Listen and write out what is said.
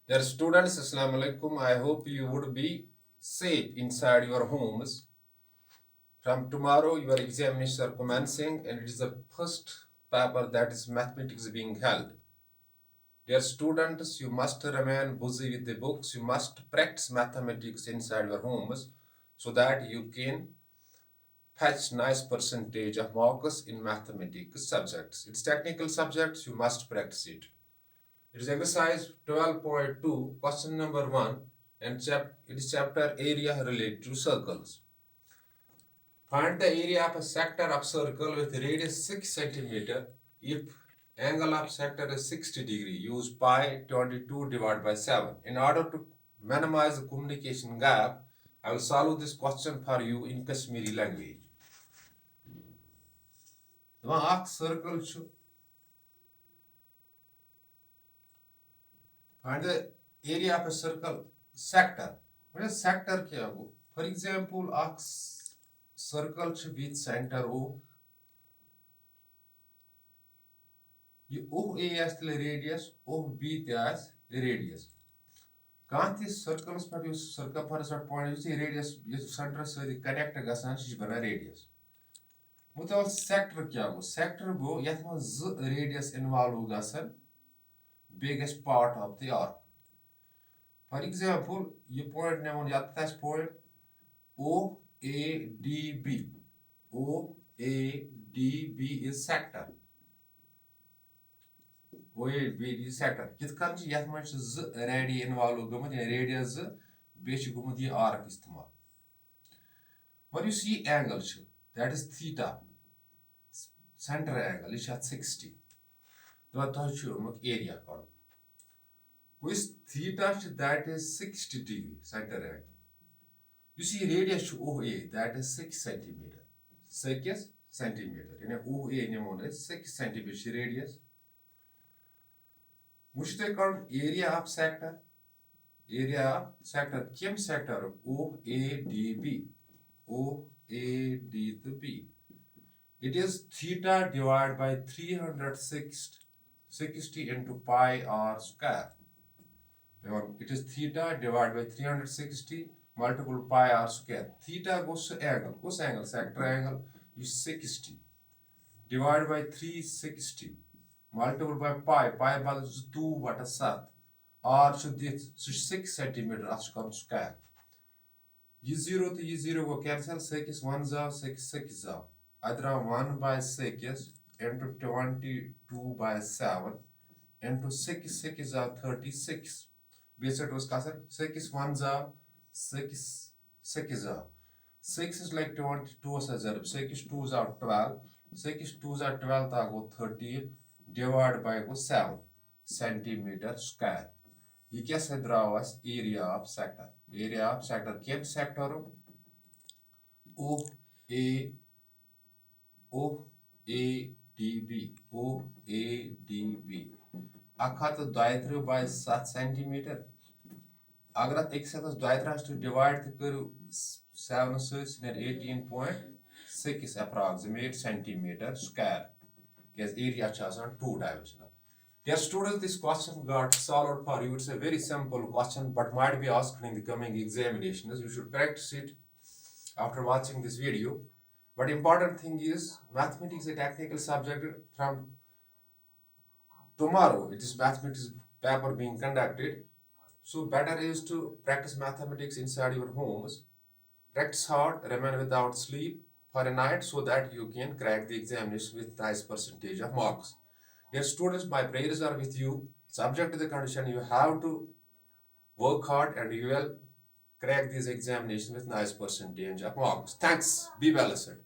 Dear students, Assalamu alaikum. I hope you would be safe inside your homes. From tomorrow, your examinations are commencing, and it is the first paper that is mathematics being held. Dear students, you must remain busy with the books. You must practice mathematics inside your homes so that you can fetch nice percentage of marks in mathematics subjects. It's technical subjects, you must practice it. It is exercise 12.2, question number 1, and it is chapter area related to circles. Find the area of a sector of circle with radius 6 centimeter if angle of sector is 60 degree. Use pi 22 divided by 7. In order to minimize the communication gap, I will solve this question for you in Kashmiri language. The circle should find the area of a circle sector. What is sector? For example, a circle with center O. O A as the radius, O B as the radius. Can't these circles produce circumference at point? You see radius, you center so the connect gasan is bana radius. Without sector sector go yet was radius involved gasan biggest part of the arc. For example, you point now on the point OADB. OADB is sector. OADB is sector. Kit kanji yat much z radi involved gumad radius besh gumad ye arc istemal. When you see angle that is theta, center angle is at 60. That area called. With theta that is 60 degree center angle. You see radius to OA that is 6 centimeter. 6 centimeter. In OA name is 6 centimeter radius. Which they call area of sector. Area of sector. Kim sector OADB. OADB. It is theta divided by 360 into pi r square. It is theta divided by 360 multiple pi r square. Theta goes to angle. What's angle? Sector angle is 60 divided by 360 multiple by pi. Pi is 2/7. R should this 6 centimeter square. E0 to E0 go cancel. 6 1 zav 6 6 zav. Adra 1 by 6 into 22 by 7 into 6 6 zav 36. Basic was kasar 6 1 zav 6 6 zav. 6 is like 22 as a 6 2 zav 12. 6 2 zav 12 ta go 13 divided by go 7 centimeter square. ये क्या से द्रावस area of sector. Area of sector क्या sector O A O A D B O A D B. Akhat diameter by 7 centimeter. अगर आप एक साथ diameter to divide the करो 7 is 18.6 approximate centimeter square. Because area is 2-dimensional. Dear students, this question got solved for you. It's a very simple question, but might be asked in the coming examinations. You should practice it after watching this video. But important thing is, mathematics is a technical subject. From tomorrow, it is mathematics paper being conducted. So better is to practice mathematics inside your homes. Practice hard, remain without sleep for a night so that you can crack the examination with nice percentage of marks. Dear students, my prayers are with you. Subject to the condition, you have to work hard and you will crack these examinations with nice percentage of marks. Thanks. Be well, sir.